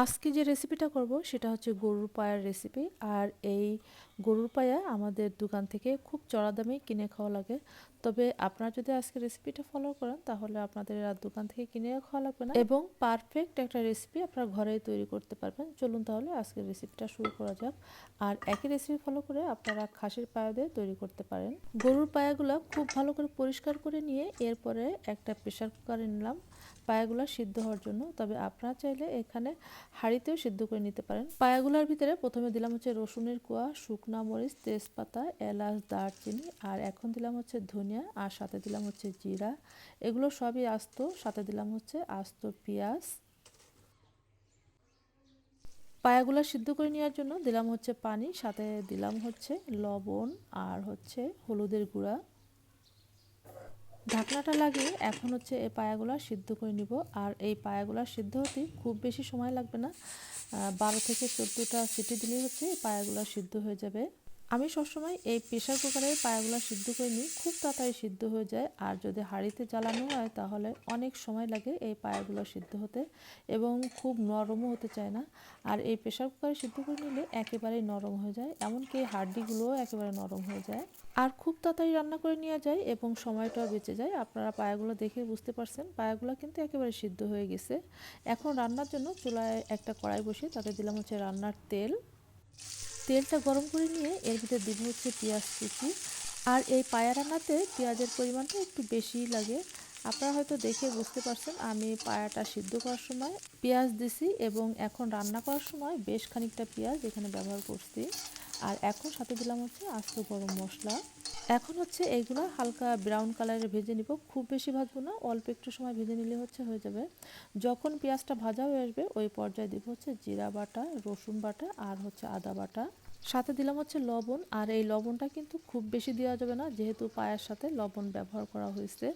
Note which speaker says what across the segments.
Speaker 1: আজকে যে রেসিপিটা করব সেটা হচ্ছে গরুর পায়ার রেসিপি। আর এই গরুর পায়া আমাদের দোকান থেকে খুব চড়া দামে কিনে খাওয়া লাগে। তবে আপনারা যদি আজকে রেসিপিটা ফলো করেন তাহলে আপনাদের আর দোকান থেকে কিনে খাওয়া লাগবে না এবং পারফেক্ট একটা রেসিপি আপনারা ঘরেই তৈরি করতে পারবেন। চলুন তাহলে আজকের রেসিপিটা শুরু করা যাক। আর একই রেসিপি ফলো করে আপনারা খাসির পায়া দিয়ে তৈরি করতে পারেন। গরুর পায়াগুলো খুব ভালো করে পরিষ্কার করে নিয়ে এরপরে একটা প্রেসার কুকারে নিলাম পায়াগুলো সিদ্ধ হওয়ার জন্য। তবে আপনারা চাইলে এখানে হাঁড়িতেও সিদ্ধ করে নিতে পারেন। পায়াগুলোর ভিতরে প্রথমে দিলাম হচ্ছে রসুনের কোয়া, শুকনা মরিচ, তেজপাতা, এলাচ, দারচিনি, আর এখন দিলাম হচ্ছে ধনিয়া, আর সাথে দিলাম হচ্ছে জিরা। এগুলো সবই আস্ত। সাথে দিলাম হচ্ছে আস্ত পেঁয়াজ। পায়াগুলো সিদ্ধ করে নেওয়ার জন্য দিলাম হচ্ছে পানি, সাথে দিলাম হচ্ছে লবণ আর হচ্ছে হলুদের গুঁড়া। ঢাকনাটা লাগিয়ে এখন হচ্ছে এই পায়াগুলো সিদ্ধ করে নিব। আর এই পায়াগুলো সিদ্ধ হতে খুব বেশি সময় লাগবে না, 12 থেকে 14টা সিটি দিলেই হচ্ছে এই পায়াগুলো সিদ্ধ হয়ে যাবে। আমি সবসময় এই প্রেসার কুকারে পায়াগুলো সিদ্ধ করে নিই, খুব তাড়াতাড়ি সিদ্ধ হয়ে যায়। আর যদি হাঁড়িতে জ্বালানো হয় তাহলে অনেক সময় লাগে এই পায়াগুলো সিদ্ধ হতে এবং খুব নরমও হতে চায় না। আর এই প্রেসার কুকারে সিদ্ধ করে নিলে একেবারেই নরম হয়ে যায়, এমনকি হাড্ডিগুলোও একেবারে নরম হয়ে যায়। আর খুব তাড়াতাড়ি রান্না করে নেওয়া যায় এবং সময়টাও বেঁচে যায়। আপনারা পায়াগুলো দেখে বুঝতে পারছেন পায়াগুলো কিন্তু একেবারে সিদ্ধ হয়ে গেছে। এখন রান্নার জন্য চুলায় একটা কড়াই বসিয়ে তাতে দিলাম হচ্ছে রান্নার তেল। তেলটা গরম করে নিয়ে এর ভিতরে দিব হচ্ছে পেঁয়াজ কুচি। আর এই পায়া রান্নাতে পেঁয়াজের পরিমাণটা একটু বেশিই লাগে। আপনারা হয়তো দেখে বুঝতে পারছেন আমি পায়াটা সিদ্ধ করার সময় পেঁয়াজ দিছি এবং এখন রান্না করার সময় বেশ খানিকটা পেঁয়াজ এখানে ব্যবহার করছি। আর এখন সাথে দিলাম হচ্ছে আস্ত গরম মশলা। এখন হচ্ছে এইগুলো হালকা ব্রাউন কালারে ভেজে নিব, খুব বেশি ভাজবো না, অল্প একটু সময় ভেজে নিলে হচ্ছে হয়ে যাবে। যখন পেঁয়াজটা ভাজা হয়ে আসবে ওই পর্যায়ে দিব হচ্ছে জিরা বাটা, রসুন বাটা আর হচ্ছে আদা বাটা। সাথে দিলাম হচ্ছে লবণ। আর এই লবণটা কিন্তু খুব বেশি দেওয়া যাবে না, যেহেতু পায়ের সাথে লবণ ব্যবহার করা হয়েছে।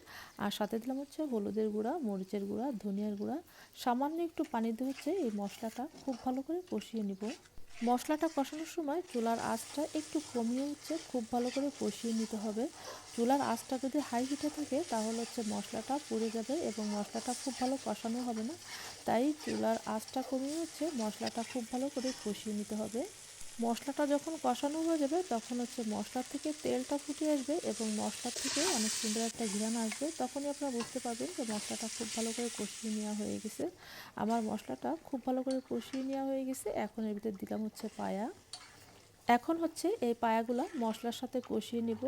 Speaker 1: আর সাথে দিলাম হচ্ছে হলুদের গুঁড়া, মরিচের গুঁড়া, ধনিয়ার গুঁড়া। সামান্য একটু পানি দিয়ে হচ্ছে এই মশলাটা খুব ভালো করে কষিয়ে নিব। মশলাটা কষানোর সময় চুলার আঁচটা একটু কমিয়ে হচ্ছে খুব ভালো করে কষিয়ে নিতে হবে। চুলার আঁচটা যদি হাই হিটে থাকে তাহলে হচ্ছে মশলাটা পুড়ে যাবে এবং মশলাটা খুব ভালো কষানো হবে না। তাই চুলার আঁচটা কমিয়ে হচ্ছে মশলাটা খুব ভালো করে কষিয়ে নিতে হবে। মশলাটা যখন কষানো হয়ে যাবে তখন হচ্ছে মশলার থেকে তেলটা ফুটে আসবে এবং মশলার থেকে অনেক সুন্দর একটা ঘ্রাণ আসবে। তখনই আপনারা বুঝতে পারবেন যে মশলাটা খুব ভালো করে কষিয়ে নেওয়া হয়ে গেছে। আমার মশলাটা খুব ভালো করে কষিয়ে নেওয়া হয়ে গেছে। এখন এর ভিতরে দিলাম হচ্ছে পায়া। এখন হচ্ছে এই পায়াগুলা মশলার সাথে কষিয়ে নিব।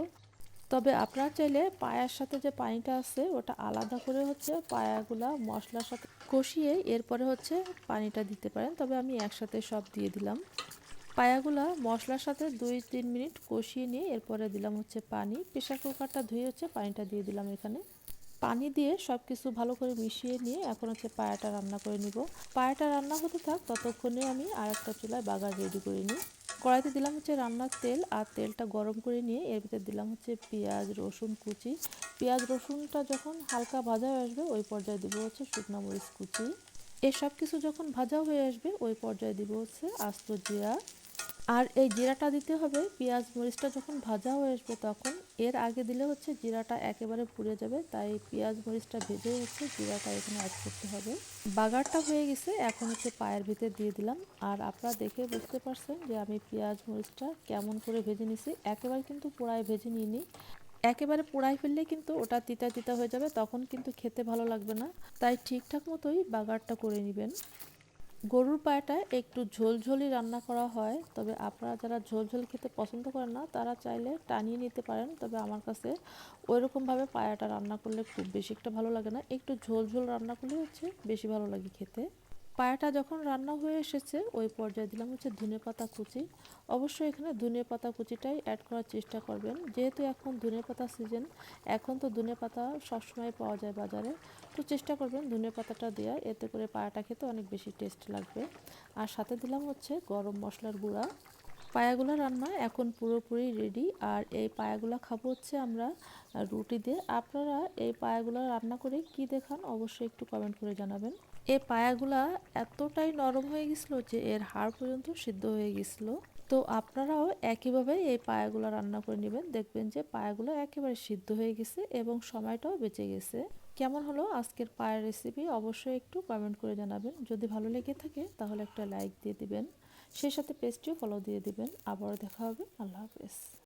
Speaker 1: তবে আপনারা চাইলে পায়ার সাথে যে পানিটা আছে ওটা আলাদা করে হচ্ছে পায়াগুলা মশলার সাথে কষিয়ে এরপরে হচ্ছে পানিটা দিতে পারেন, তবে আমি একসাথে সব দিয়ে দিলাম। পায়াগুলা মশলার সাথে 2-3 মিনিট কষিয়ে নিয়ে এরপরে দিলাম হচ্ছে পানি। প্রেসার কুকারটা ধুয়ে হচ্ছে পানিটা দিয়ে দিলাম এখানে। পানি দিয়ে সব কিছু ভালো করে মিশিয়ে নিয়ে এখন হচ্ছে পায়াটা রান্না করে নিব। পায়াটা রান্না হতে থাক ততক্ষণে আমি আর একটা চুলায় বাগার রেডি করে নিই। কড়াইতে দিলাম হচ্ছে রান্নার তেল, আর তেলটা গরম করে নিয়ে এর ভিতরে দিলাম হচ্ছে পেঁয়াজ রসুন কুচি। পেঁয়াজ রসুনটা যখন হালকা ভাজা হয়ে আসবে ওই পর্যায়ে দিব হচ্ছে শুকনো মরিচ কুচি। এসব কিছু যখন ভাজা হয়ে আসবে ওই পর্যায়ে দিব হচ্ছে আস্ত জিরা। আর এই জিরাটা দিতে হবে পেঁয়াজ মরিচটা যখন ভাজা হয়ে আসবে তখন। এর আগে দিলে হচ্ছে জিরাটা একেবারে পুড়ে যাবে, তাই পেঁয়াজ মরিচটা ভেজে হচ্ছে জিরাটা এখানে অ্যাড করতে হবে। বাগারটা হয়ে গেছে, এখন হচ্ছে পায়ের ভিতরে দিয়ে দিলাম। আর আপনারা দেখে বুঝতে পারছেন যে আমি পেঁয়াজ মরিচটা কেমন করে ভেজে নিছি, একেবারে কিন্তু পোড়ায় ভেজে নিইনি। একেবারে পোড়ায় ফেললে কিন্তু ওটা তিতা তিতা হয়ে যাবে, তখন কিন্তু খেতে ভালো লাগবে না। তাই ঠিকঠাক মতোই বাগারটা করে নেবেন। গরুর পায়াটা একটু ঝোলঝোলই রান্না করা হয়, তবে আপনারা যারা ঝোলঝোল খেতে পছন্দ করেন না তারা চাইলে টানিয়ে নিতে পারেন। তবে আমার কাছে ওইরকমভাবে পায়াটা রান্না করলে খুব বেশি একটা ভালো লাগে না, একটু ঝোলঝোল রান্না করলে হচ্ছে বেশি ভালো লাগে খেতে। পায়াটা যখন রান্না হয়ে এসেছে ওই পর্যায়ে দিলাম হচ্ছে ধনেপাতা কুচি। অবশ্যই এখানে ধনেপাতা কুচিটাই অ্যাড করার চেষ্টা করবেন, যেহেতু এখন ধনেপাতা সিজন। এখন তো ধনেপাতা সবসময় পাওয়া যায় বাজারে, তো চেষ্টা করবেন ধনেপাতাটা দেওয়ার, এতে করে পায়াটা খেতে অনেক বেশি টেস্ট লাগবে। আর সাথে দিলাম হচ্ছে গরম মশলার গুঁড়া। পায়াগুলা রান্না এখন পুরোপুরি রেডি। আর এই পায়াগুলা খাবো হচ্ছে আমরা রুটি দিয়ে। আপনারা এই পায়াগুলা রান্না করে কি দেখান অবশ্যই একটু কমেন্ট করে জানাবেন। এই পায়াগুলা এতটাই নরম হয়ে গেছিলো যে এর হাড় পর্যন্ত সিদ্ধ হয়ে গেছিলো। তো আপনারাও একইভাবে এই পায়াগুলো রান্না করে নেবেন, দেখবেন যে পায়াগুলো একেবারে সিদ্ধ হয়ে গেছে এবং সময়টাও বেঁচে গেছে। কেমন হলো আজকের পায়ের রেসিপি অবশ্যই একটু কমেন্ট করে জানাবেন। যদি ভালো লেগে থাকে তাহলে একটা লাইক দিয়ে দিবেন, সেই সাথে পেজটিও ফলো দিয়ে দিবেন। আবারও দেখা হবে। আল্লাহ হাফেজ।